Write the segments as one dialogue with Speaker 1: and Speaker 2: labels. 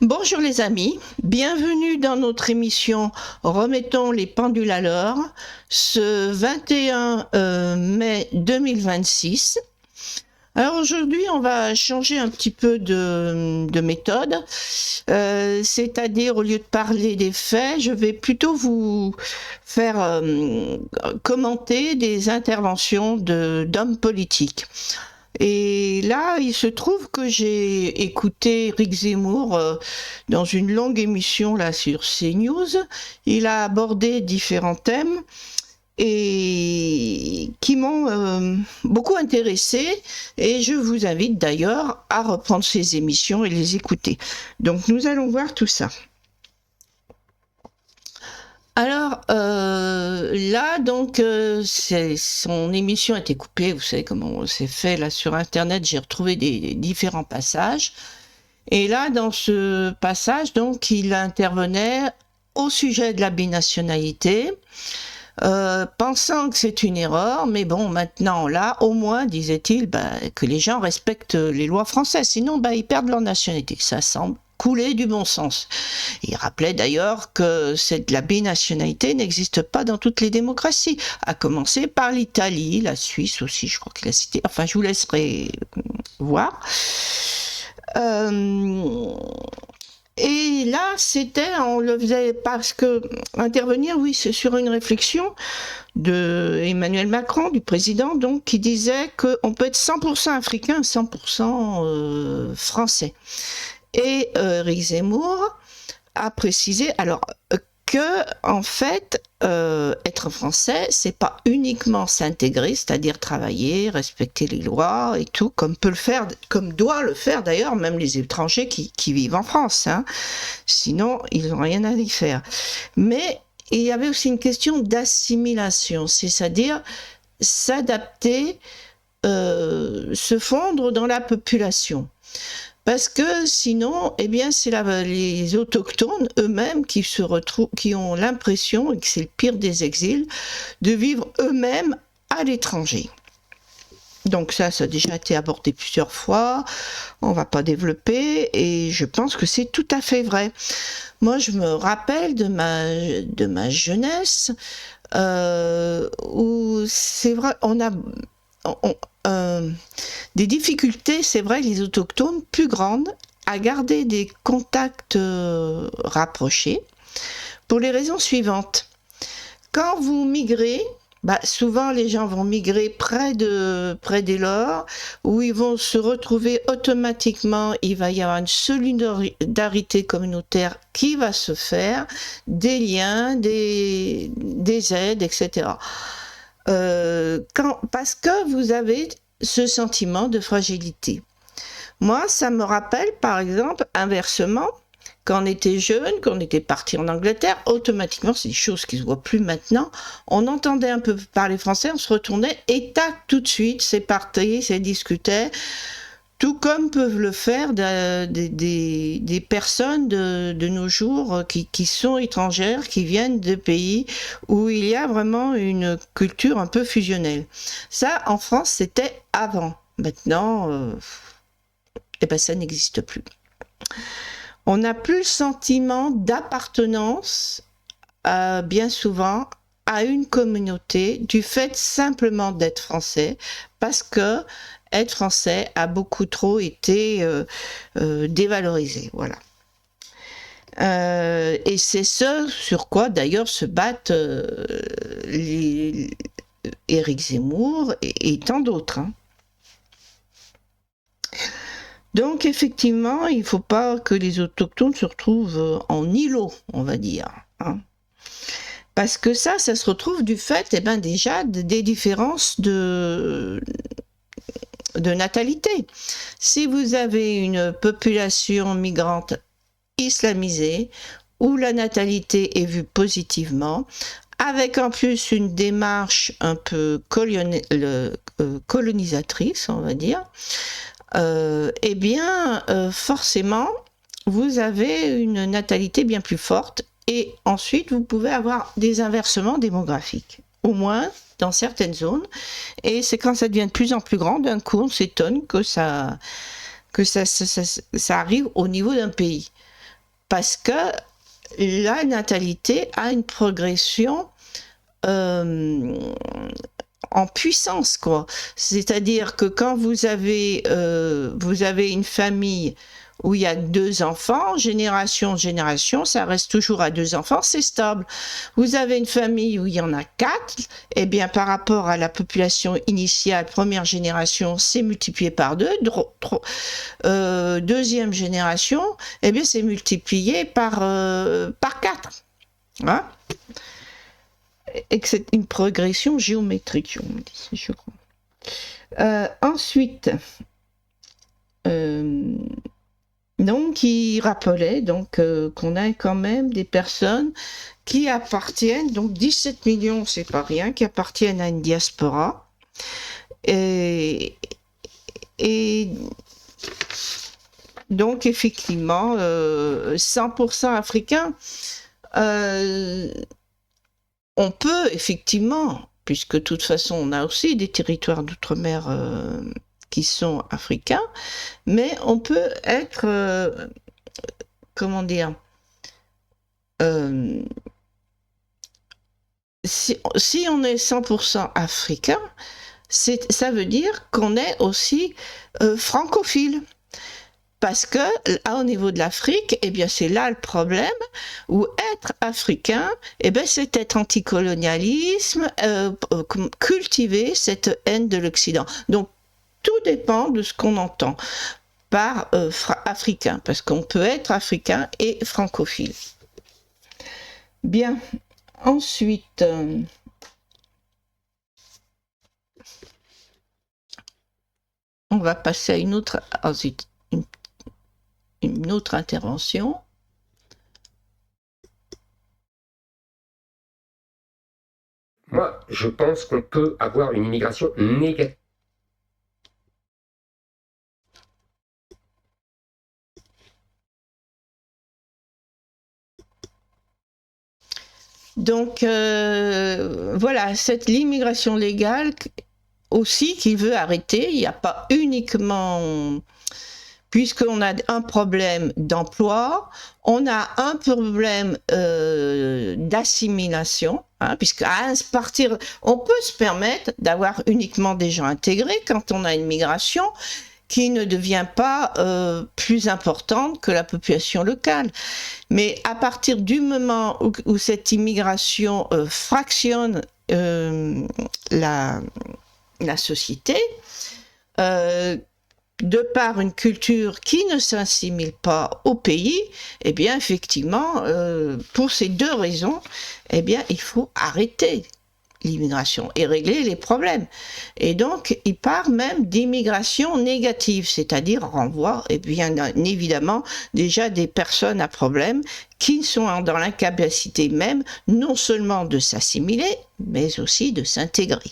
Speaker 1: Bonjour les amis, bienvenue dans notre émission Remettons les pendules à l'heure, ce 21 mai 2026. Alors aujourd'hui, on va changer un petit peu de méthode, c'est-à-dire au lieu de parler des faits, je vais plutôt vous faire commenter des interventions d'hommes politiques. Et là, il se trouve que j'ai écouté Éric Zemmour dans une longue émission là sur CNews. Il a abordé différents thèmes et qui m'ont beaucoup intéressé. Et je vous invite d'ailleurs à reprendre ces émissions et les écouter. Donc nous allons voir tout ça. Alors là, donc, son émission a été coupée, vous savez comment c'est fait là sur Internet, j'ai retrouvé des différents passages. Et là, dans ce passage, donc, il intervenait au sujet de la binationalité, pensant que c'est une erreur, mais bon, maintenant, là, au moins, disait-il, que les gens respectent les lois françaises, sinon, ils perdent leur nationalité. Ça semble couler du bon sens. Il rappelait d'ailleurs que la binationalité n'existe pas dans toutes les démocraties, à commencer par l'Italie, la Suisse aussi, je crois qu'il a cité. Enfin, je vous laisserai voir. Et là, on le faisait parce que intervenir, oui, c'est sur une réflexion de Emmanuel Macron, du président, donc, qui disait qu'on peut être 100% africain, 100% français. Et Éric Zemmour a précisé que en fait être français, c'est pas uniquement s'intégrer, c'est-à-dire travailler, respecter les lois et tout, comme doit le faire d'ailleurs même les étrangers qui vivent en France, hein. Sinon ils n'ont rien à y faire. Mais il y avait aussi une question d'assimilation, c'est-à-dire s'adapter, se fondre dans la population. Parce que sinon, c'est les autochtones eux-mêmes qui ont l'impression, et que c'est le pire des exils, de vivre eux-mêmes à l'étranger. Donc ça a déjà été abordé plusieurs fois, on ne va pas développer, et je pense que c'est tout à fait vrai. Moi, je me rappelle de ma jeunesse, où c'est vrai, on a des difficultés, c'est vrai, les autochtones plus grandes à garder des contacts rapprochés pour les raisons suivantes. Quand vous migrez, souvent les gens vont migrer près des leurs, où ils vont se retrouver automatiquement, il va y avoir une solidarité communautaire qui va se faire, des liens, des aides, etc. Parce que vous avez ce sentiment de fragilité. Moi, ça me rappelle, par exemple, inversement, quand on était jeune, quand on était parti en Angleterre, automatiquement, c'est des choses qui se voient plus maintenant, on entendait un peu parler français, on se retournait, et tac, tout de suite, c'est parti, c'est discuté, tout comme peuvent le faire des personnes de nos jours qui sont étrangères, qui viennent de pays où il y a vraiment une culture un peu fusionnelle. Ça, en France, c'était avant. Maintenant, ça n'existe plus. On n'a plus le sentiment d'appartenance, bien souvent, à une communauté du fait simplement d'être français, parce que être français a beaucoup trop été dévalorisé, voilà. Et c'est ce sur quoi d'ailleurs se battent Éric Zemmour et tant d'autres, hein. Donc effectivement, il ne faut pas que les autochtones se retrouvent en îlot, on va dire, hein. Parce que ça se retrouve du fait, déjà, des différences de natalité. Si vous avez une population migrante islamisée, où la natalité est vue positivement, avec en plus une démarche un peu colonisatrice, on va dire, forcément, vous avez une natalité bien plus forte, et ensuite vous pouvez avoir des inversements démographiques, au moins dans certaines zones, et c'est quand ça devient de plus en plus grand, d'un coup on s'étonne que ça arrive au niveau d'un pays. parce que la natalité a une progression en puissance, quoi. C'est-à-dire que quand vous avez une famille où il y a 2 enfants, génération, ça reste toujours à 2 enfants, c'est stable. Vous avez une famille où il y en a 4, eh bien par rapport à la population initiale, première génération, c'est multiplié par 2. Deuxième génération, eh bien c'est multiplié par 4. Hein? Et que c'est une progression géométrique, on me dit, je crois. Ensuite, donc, il rappelait donc, qu'on a quand même des personnes qui appartiennent, donc 17 millions, c'est pas rien, qui appartiennent à une diaspora. Et donc, effectivement, 100% africains, on peut, effectivement, puisque de toute façon, on a aussi des territoires d'outre-mer qui sont africains, mais on peut être, comment dire, si on est 100% africain, ça veut dire qu'on est aussi francophile. Parce que, là, au niveau de l'Afrique, eh bien, c'est là le problème, où être africain, eh bien, c'est être anticolonialisme, cultiver cette haine de l'Occident. Donc, tout dépend de ce qu'on entend par africain, parce qu'on peut être africain et francophile. Bien, ensuite, on va passer à une autre intervention.
Speaker 2: Moi, je pense qu'on peut avoir une immigration négative.
Speaker 1: Donc, voilà, l'immigration légale aussi qu'il veut arrêter. Il n'y a pas uniquement... Puisqu'on a un problème d'emploi, on a un problème d'assimilation, hein, puisque on peut se permettre d'avoir uniquement des gens intégrés quand on a une migration qui ne devient pas plus importante que la population locale. Mais à partir du moment où cette immigration fractionne la société, de par une culture qui ne s'assimile pas au pays, eh bien, effectivement, pour ces 2 raisons, eh bien, il faut arrêter l'immigration et régler les problèmes. Et donc, il part même d'immigration négative, c'est-à-dire renvoi, et bien évidemment, déjà des personnes à problème qui sont dans l'incapacité même, non seulement de s'assimiler, mais aussi de s'intégrer.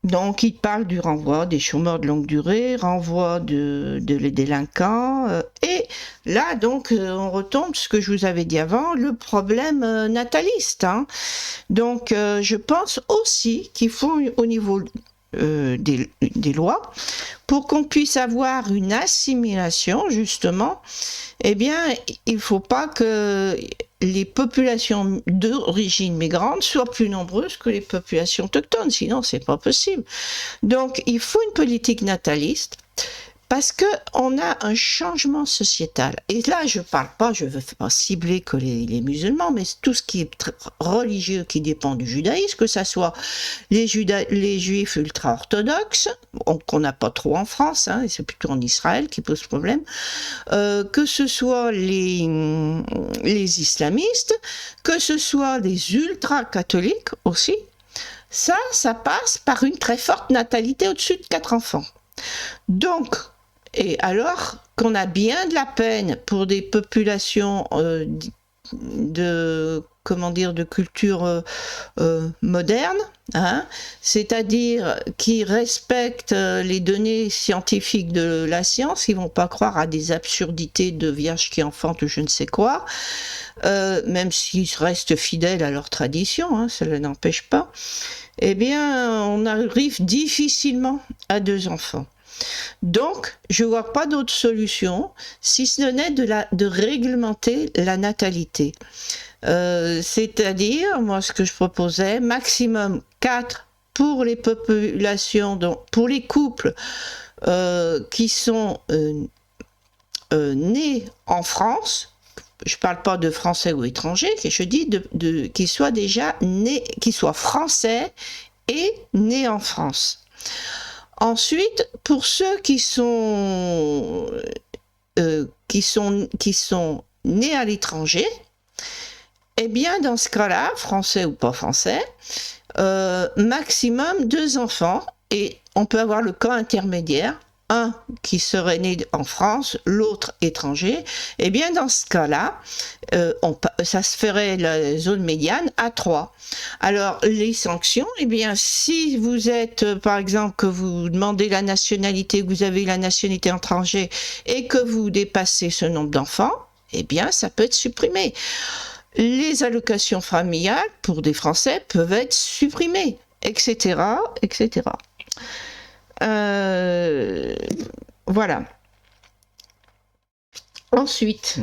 Speaker 1: Donc, il parle du renvoi des chômeurs de longue durée, renvoi de les délinquants. Et là, donc, on retombe ce que je vous avais dit avant, le problème nataliste. Hein. Donc, je pense aussi qu'il faut, au niveau des lois, pour qu'on puisse avoir une assimilation, justement, eh bien, il ne faut pas que les populations d'origine migrante soient plus nombreuses que les populations autochtones, sinon c'est pas possible. Donc il faut une politique nataliste parce qu'on a un changement sociétal. Et là, je ne veux pas cibler que les musulmans, mais tout ce qui est religieux qui dépend du judaïsme, que ce soit les juifs ultra-orthodoxes, qu'on n'a pas trop en France, hein, c'est plutôt en Israël qui pose problème, que ce soit les islamistes, que ce soit les ultra-catholiques aussi, ça passe par une très forte natalité au-dessus de 4 enfants. Donc, et alors qu'on a bien de la peine pour des populations de culture moderne, hein, c'est-à-dire qui respectent les données scientifiques de la science, ils vont pas croire à des absurdités de vierges qui enfantent je ne sais quoi, même s'ils restent fidèles à leur tradition, hein, cela n'empêche pas, eh bien on arrive difficilement à 2 enfants. Donc, je ne vois pas d'autre solution si ce n'est de réglementer la natalité. C'est-à-dire, moi, ce que je proposais, maximum 4 pour les populations, donc pour les couples qui sont nés en France. Je ne parle pas de français ou étrangers, je dis qu'ils soient déjà nés, qu'ils soient français et nés en France. Ensuite, pour ceux qui sont nés à l'étranger, eh bien, dans ce cas-là, français ou pas français, maximum 2 enfants, et on peut avoir le cas intermédiaire, un qui serait né en France, l'autre étranger. Eh bien, dans ce cas-là, ça se ferait la zone médiane à 3. Alors, les sanctions, eh bien, si vous êtes, par exemple, que vous demandez la nationalité, que vous avez la nationalité étrangère et que vous dépassez ce nombre d'enfants, eh bien, ça peut être supprimé. Les allocations familiales pour des Français peuvent être supprimées, etc., etc. Voilà. Ensuite,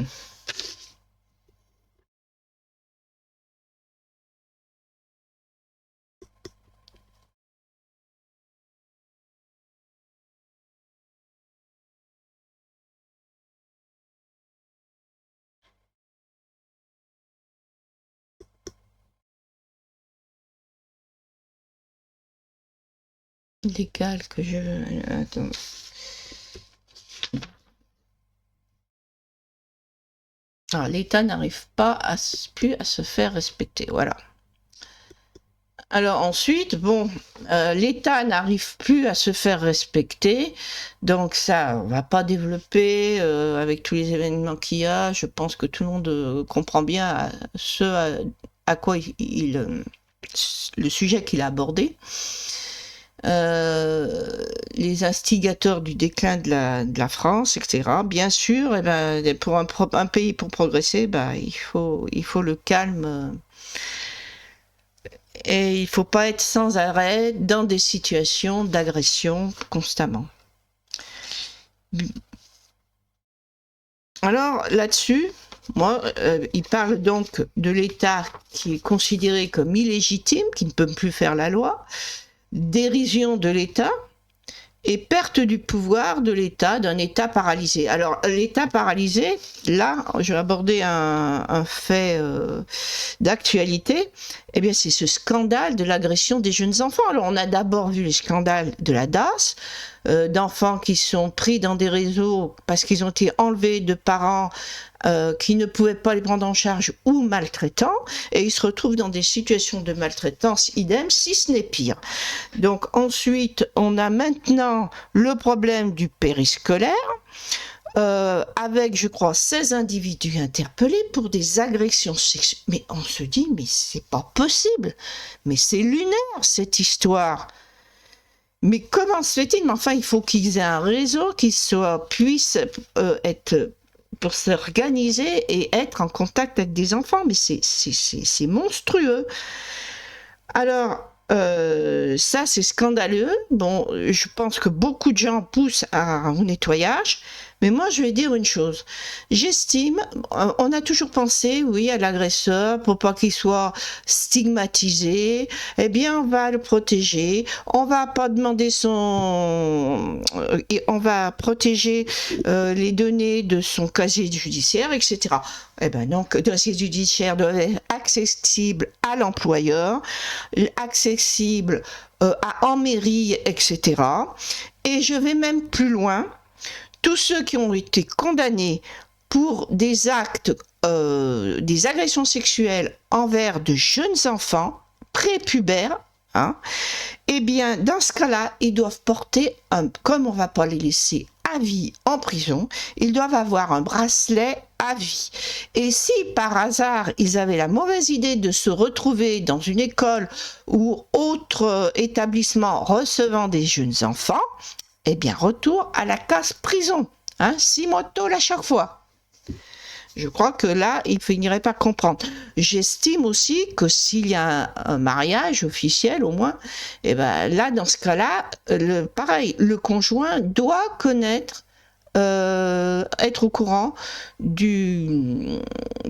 Speaker 1: légal que je... Attends. Ah, l'État n'arrive pas plus à se faire respecter, voilà. Alors ensuite, bon, l'État n'arrive plus à se faire respecter, donc ça, on va pas développer avec tous les événements qu'il y a. Je pense que tout le monde comprend bien à quoi le sujet qu'il a abordé. Les instigateurs du déclin de la France, etc. Bien sûr, eh ben, pour un pays pour progresser, ben, il faut le calme et il ne faut pas être sans arrêt dans des situations d'agression constamment. Alors là-dessus, moi, il parle donc de l'État qui est considéré comme illégitime, qui ne peut plus faire la loi, dérision de l'État et perte du pouvoir de l'État, d'un État paralysé. Alors, l'État paralysé, là, je vais aborder un fait d'actualité, eh bien, c'est ce scandale de l'agression des jeunes enfants. Alors, on a d'abord vu les scandales de la DAS, d'enfants qui sont pris dans des réseaux parce qu'ils ont été enlevés de parents qui ne pouvaient pas les prendre en charge ou maltraitants, et ils se retrouvent dans des situations de maltraitance idem, si ce n'est pire. Donc ensuite, on a maintenant le problème du périscolaire, avec, je crois, 16 individus interpellés pour des agressions sexuelles. Mais on se dit, mais c'est pas possible, mais c'est lunaire cette histoire. Mais comment se fait-il? Mais enfin, il faut qu'ils aient un réseau qui puisse être pour s'organiser et être en contact avec des enfants. Mais c'est monstrueux. Alors, ça, c'est scandaleux. Bon, je pense que beaucoup de gens poussent au nettoyage. Mais moi, je vais dire une chose. J'estime, on a toujours pensé, oui, à l'agresseur, pour pas qu'il soit stigmatisé. Eh bien, on va le protéger. On va pas demander on va protéger les données de son casier judiciaire, etc. Eh ben donc, le casier judiciaire doit être accessible à l'employeur, accessible en mairie, etc. Et je vais même plus loin. Tous ceux qui ont été condamnés pour des actes, des agressions sexuelles envers de jeunes enfants, prépubères, hein, eh bien, dans ce cas-là, ils doivent porter, comme on ne va pas les laisser à vie en prison, ils doivent avoir un bracelet à vie. Et si par hasard, ils avaient la mauvaise idée de se retrouver dans une école ou autre établissement recevant des jeunes enfants, eh bien, retour à la case prison, hein, 6 mois de tôle à chaque fois. Je crois que là, il finirait par comprendre. J'estime aussi que s'il y a un mariage officiel, au moins, et ben là, dans ce cas-là, pareil, le conjoint doit connaître, être au courant du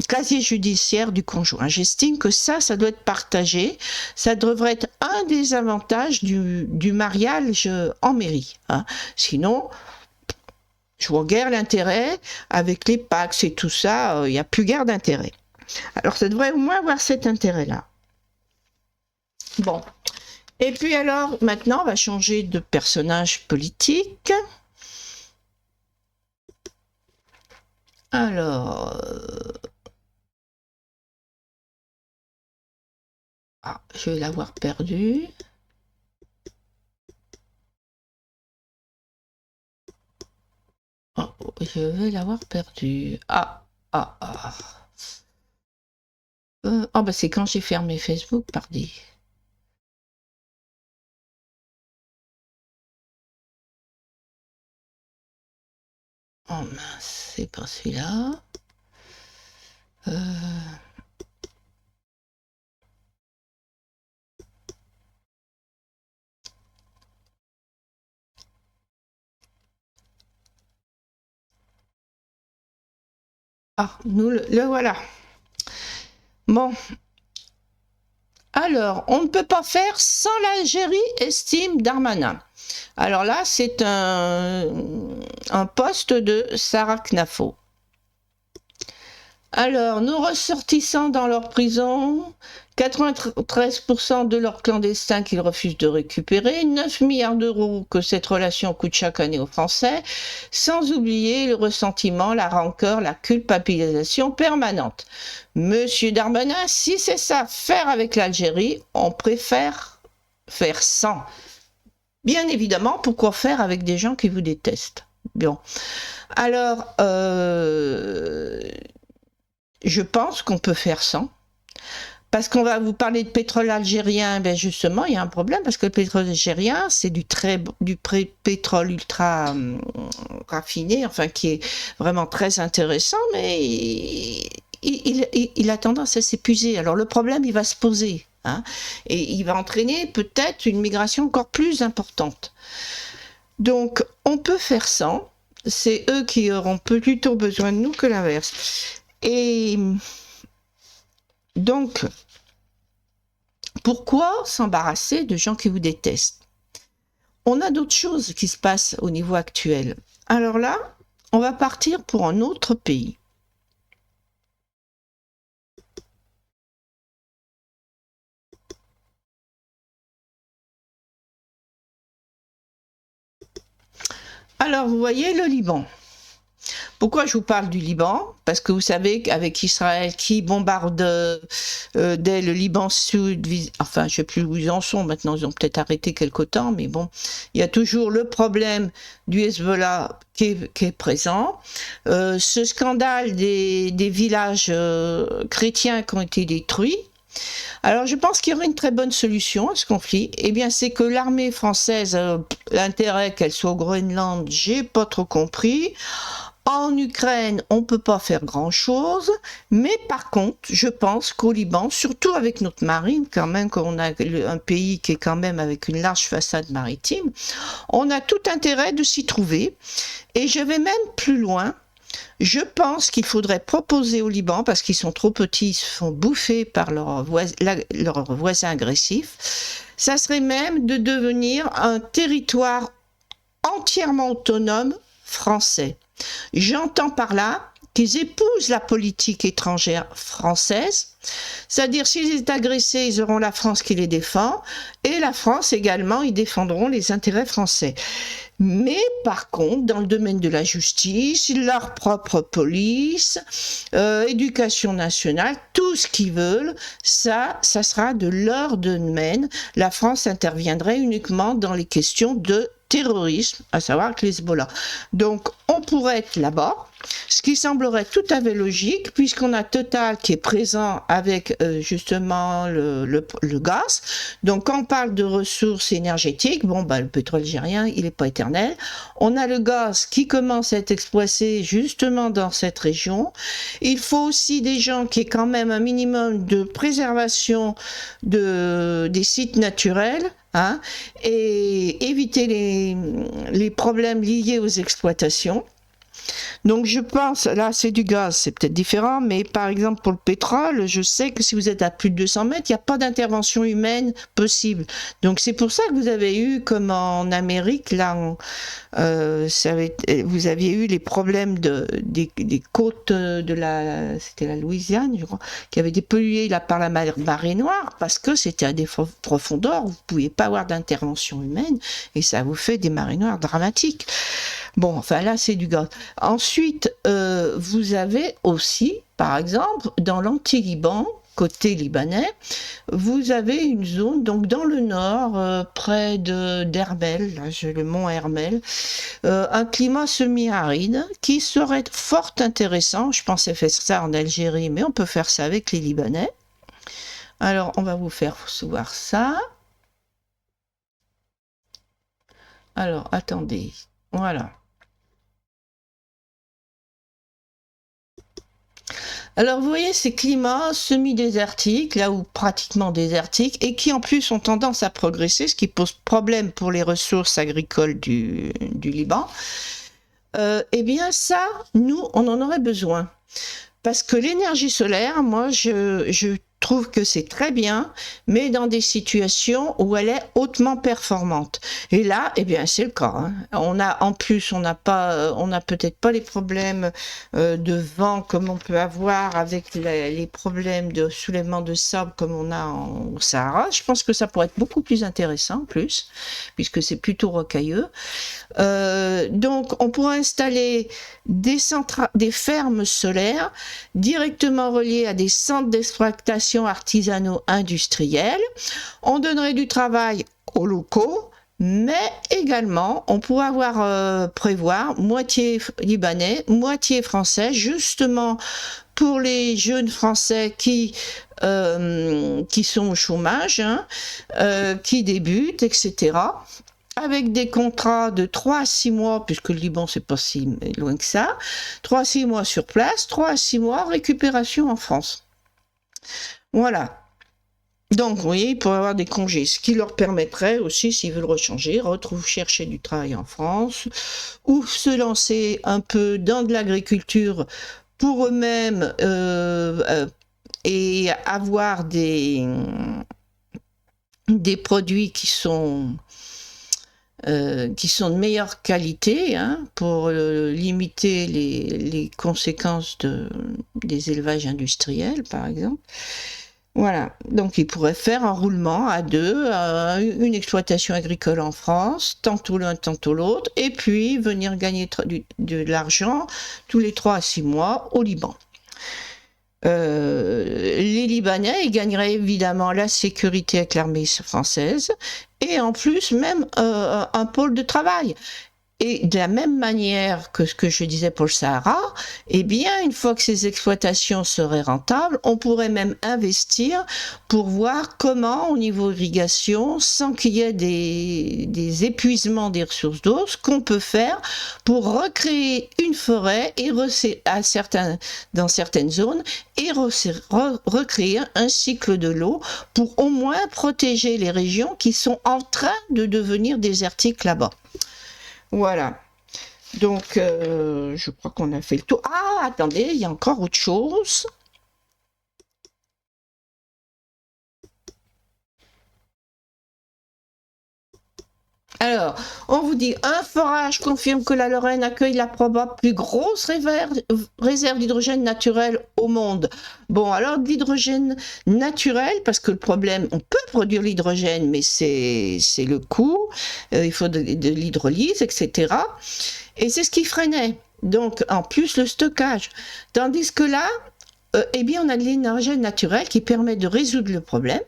Speaker 1: casier judiciaire du conjoint. J'estime que ça doit être partagé. Ça devrait être un des avantages du mariage en mairie. Hein. Sinon, je vois guère l'intérêt avec les Pacs et tout ça, il n'y a plus guère d'intérêt. Alors ça devrait au moins avoir cet intérêt-là. Bon. Et puis alors, maintenant, on va changer de personnage politique. Alors... Ah, je vais l'avoir perdu. Oh, je vais l'avoir perdu. Ah. Oh, bah c'est quand j'ai fermé Facebook, pardi. Oh mince, c'est pas celui-là. Ah, nous le voilà. Bon. Alors, on ne peut pas faire sans l'Algérie, estime Darmanin. Alors là, c'est un poste de Sarah Knafo. Alors, nos ressortissants dans leur prison, 93% de leurs clandestins qu'ils refusent de récupérer, 9 milliards d'euros que cette relation coûte chaque année aux Français, sans oublier le ressentiment, la rancœur, la culpabilisation permanente. Monsieur Darmanin, si c'est ça, faire avec l'Algérie, on préfère faire sans. Bien évidemment, pourquoi faire avec des gens qui vous détestent? Bon. Alors, je pense qu'on peut faire sans. Parce qu'on va vous parler de pétrole algérien, ben justement, il y a un problème, parce que le pétrole algérien, c'est du pétrole ultra raffiné, enfin, qui est vraiment très intéressant, mais il a tendance à s'épuiser. Alors le problème, il va se poser, hein, et il va entraîner peut-être une migration encore plus importante. Donc, on peut faire sans. C'est eux qui auront plutôt besoin de nous que l'inverse. Et donc, pourquoi s'embarrasser de gens qui vous détestent? On a d'autres choses qui se passent au niveau actuel. Alors là, on va partir pour un autre pays. Alors, vous voyez le Liban. Pourquoi je vous parle du Liban? Parce que vous savez qu'avec Israël qui bombarde dès le Liban Sud, enfin je ne sais plus où ils en sont maintenant, ils ont peut-être arrêté quelque temps, mais bon, il y a toujours le problème du Hezbollah qui est présent. Ce scandale des villages chrétiens qui ont été détruits. Alors je pense qu'il y aurait une très bonne solution à ce conflit. Eh bien c'est que l'armée française, l'intérêt qu'elle soit au Groenland, j'ai pas trop compris. En Ukraine, on ne peut pas faire grand-chose, mais par contre, je pense qu'au Liban, surtout avec notre marine, quand même, qu'on a un pays qui est quand même avec une large façade maritime, on a tout intérêt de s'y trouver. Et je vais même plus loin. Je pense qu'il faudrait proposer au Liban, parce qu'ils sont trop petits, ils se font bouffer par leurs voisins agressifs, ça serait même de devenir un territoire entièrement autonome français. J'entends par là qu'ils épousent la politique étrangère française, c'est-à-dire s'ils sont agressés, ils auront la France qui les défend, et la France également, ils défendront les intérêts français. Mais par contre, dans le domaine de la justice, leur propre police, éducation nationale, tout ce qu'ils veulent, ça sera de leur domaine. La France interviendrait uniquement dans les questions de terrorisme, à savoir que les Hezbollah. Donc, on on pourrait être là-bas, ce qui semblerait tout à fait logique, puisqu'on a Total qui est présent avec justement le gaz. Donc quand on parle de ressources énergétiques, bon, le pétrole algérien, il n'est pas éternel. On a le gaz qui commence à être exploité justement dans cette région. Il faut aussi des gens qui aient quand même un minimum de préservation des sites naturels. Hein, et éviter les problèmes liés aux exploitations. Donc je pense, là c'est du gaz, c'est peut-être différent, mais par exemple pour le pétrole, je sais que si vous êtes à plus de 200 mètres, il n'y a pas d'intervention humaine possible. Donc c'est pour ça que vous avez eu, comme en Amérique, là, vous aviez eu les problèmes des côtes c'était la Louisiane, je crois, qui avait été polluées là, par la marée noire, parce que c'était à des profondeurs où vous ne pouviez pas avoir d'intervention humaine, et ça vous fait des marées noires dramatiques. Bon, enfin là, c'est du gaz. Ensuite, vous avez aussi, par exemple, dans l'Anti-Liban, côté libanais, vous avez une zone, donc dans le nord, près d'Hermel, là j'ai le mont Hermel, un climat semi-aride qui serait fort intéressant. Je pensais faire ça en Algérie, mais on peut faire ça avec les Libanais. Alors, on va vous faire voir ça. Alors, attendez, voilà. Alors vous voyez ces climats semi-désertiques, là où pratiquement désertiques, et qui en plus ont tendance à progresser, ce qui pose problème pour les ressources agricoles du Liban. Eh bien ça, nous, on en aurait besoin. Parce que l'énergie solaire, moi, je trouve que c'est très bien, mais dans des situations où elle est hautement performante. Et là, eh bien, c'est le cas. Hein. En plus, on n'a peut-être pas les problèmes de vent comme on peut avoir avec les problèmes de soulèvement de sable comme on a au Sahara. Je pense que ça pourrait être beaucoup plus intéressant, en plus, puisque c'est plutôt rocailleux. Donc, on pourrait installer des fermes solaires directement reliées à des centres d'exploitation artisanaux industriels. On donnerait du travail aux locaux, mais également on pourrait prévoir moitié libanais, moitié français, justement pour les jeunes français qui sont au chômage, hein, qui débutent, etc. Avec des contrats de 3 à 6 mois, puisque le Liban, c'est pas si loin que ça, 3 à 6 mois sur place, 3 à 6 mois récupération en France. Voilà. Donc, vous voyez, ils pourraient avoir des congés, ce qui leur permettrait aussi, s'ils veulent rechanger, chercher du travail en France, ou se lancer un peu dans de l'agriculture pour eux-mêmes et avoir des produits qui sont de meilleure qualité, hein, pour limiter les conséquences des élevages industriels, par exemple. Voilà, donc ils pourraient faire un roulement à deux, une exploitation agricole en France, tantôt l'un, tantôt l'autre, et puis venir gagner de l'argent tous les 3 à 6 mois au Liban. Les Libanais, ils gagneraient évidemment la sécurité avec l'armée française et en plus même un pôle de travail. Et de la même manière que ce que je disais pour le Sahara, eh bien, une fois que ces exploitations seraient rentables, on pourrait même investir pour voir comment, au niveau irrigation, sans qu'il y ait des épuisements des ressources d'eau, ce qu'on peut faire pour recréer une forêt et dans certaines zones et recréer un cycle de l'eau pour au moins protéger les régions qui sont en train de devenir désertiques là-bas. Voilà, donc je crois qu'on a fait le tour. Ah, attendez, il y a encore autre chose. Alors, on vous dit, un forage confirme que la Lorraine accueille la probable plus grosse réserve d'hydrogène naturel au monde. Bon, alors de l'hydrogène naturel, parce que le problème, on peut produire l'hydrogène, mais c'est le coût, il faut de l'hydrolyse, etc. Et c'est ce qui freinait. Donc, en plus, le stockage. Tandis que là, eh bien, on a de l'hydrogène naturel qui permet de résoudre le problème.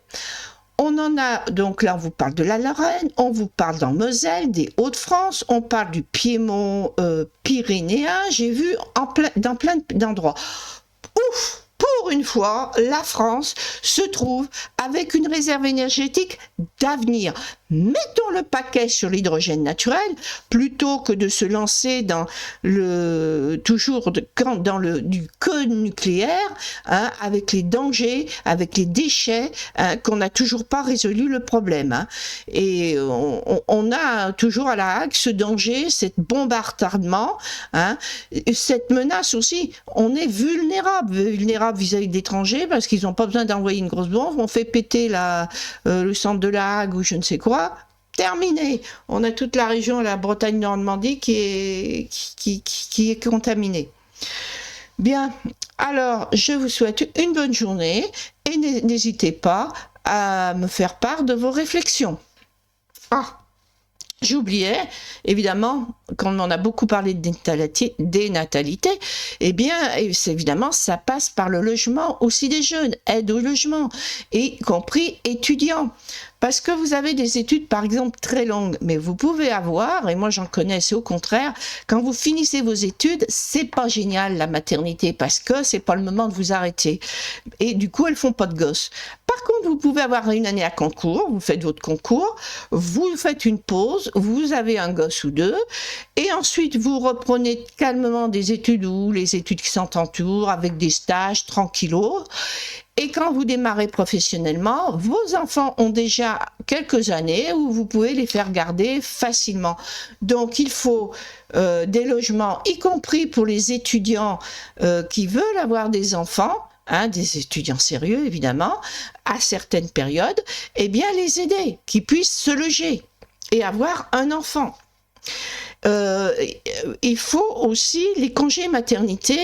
Speaker 1: On en a, donc là on vous parle de la Lorraine, on vous parle dans Moselle, des Hauts-de-France, on parle du Piémont pyrénéen, j'ai vu dans plein d'endroits. Ouf! Pour une fois, la France se trouve avec une réserve énergétique d'avenir. Mettons le paquet sur l'hydrogène naturel plutôt que de se lancer dans du co-nucléaire, hein, avec les dangers, avec les déchets, hein, qu'on n'a toujours pas résolu le problème. Hein. Et on a toujours à la Hague ce danger, cette bombe à retardement, hein, cette menace aussi. On est vulnérable vis-à-vis d'étrangers parce qu'ils n'ont pas besoin d'envoyer une grosse bombe. On fait péter le centre de la Hague ou je ne sais quoi. Terminé. On a toute la région, la Bretagne-Normandie qui est contaminée. Bien, alors je vous souhaite une bonne journée et n'hésitez pas à me faire part de vos réflexions. Ah, j'oubliais, évidemment, quand on en a beaucoup parlé de dénatalité, eh bien, évidemment, ça passe par le logement aussi des jeunes, aide au logement, y compris étudiants. Parce que vous avez des études, par exemple, très longues, mais vous pouvez avoir, et moi j'en connais, c'est au contraire, quand vous finissez vos études, c'est pas génial la maternité, parce que c'est pas le moment de vous arrêter. Et du coup, elles font pas de gosses. Par contre, vous pouvez avoir une année à concours, vous faites votre concours, vous faites une pause, vous avez un gosse ou deux, et ensuite vous reprenez calmement des études ou les études qui s'entourent avec des stages tranquillos. Et quand vous démarrez professionnellement, vos enfants ont déjà quelques années où vous pouvez les faire garder facilement. Donc il faut des logements, y compris pour les étudiants qui veulent avoir des enfants, hein, des étudiants sérieux évidemment, à certaines périodes, eh bien les aider, qu'ils puissent se loger et avoir un enfant. Il faut aussi les congés maternité.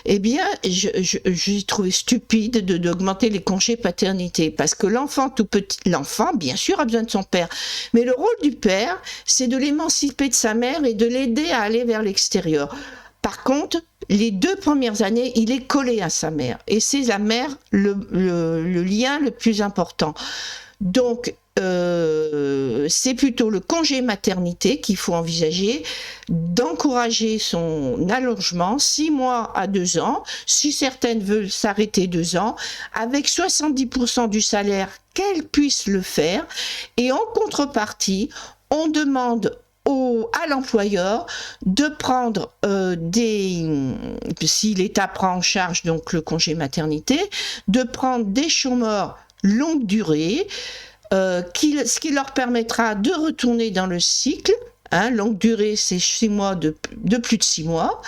Speaker 1: Eh bien, j'ai trouvé stupide d'augmenter les congés paternité parce que l'enfant tout petit, l'enfant bien sûr a besoin de son père, mais le rôle du père, c'est de l'émanciper de sa mère et de l'aider à aller vers l'extérieur. Par contre, les 2 premières années, il est collé à sa mère et c'est la mère le lien le plus important. Donc c'est plutôt le congé maternité qu'il faut envisager, d'encourager son allongement 6 mois à 2 ans, si certaines veulent s'arrêter 2 ans, avec 70% du salaire qu'elles puissent le faire, et en contrepartie, on demande à l'employeur de prendre si l'État prend en charge donc le congé maternité, de prendre des chômeurs longue durée, ce qui leur permettra de retourner dans le cycle, hein, longue durée c'est 6 mois de plus de 6 mois,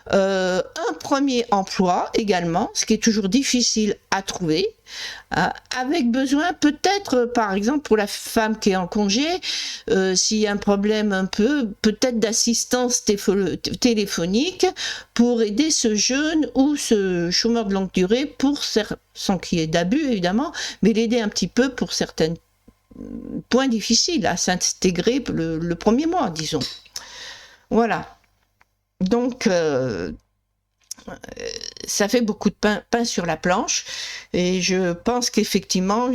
Speaker 1: un premier emploi également, ce qui est toujours difficile à trouver, avec besoin peut-être, par exemple pour la femme qui est en congé, s'il y a un problème un peu, peut-être d'assistance téléphonique pour aider ce jeune ou ce chômeur de longue durée, sans qu'il y ait d'abus évidemment, mais l'aider un petit peu pour certains points difficiles à s'intégrer le premier mois, disons. Voilà. Donc, ça fait beaucoup de pain sur la planche et je pense qu'effectivement,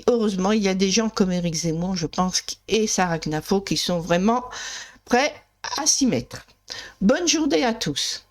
Speaker 1: heureusement, il y a des gens comme Éric Zemmour, je pense, et Sarah Knafo qui sont vraiment prêts à s'y mettre. Bonne journée à tous.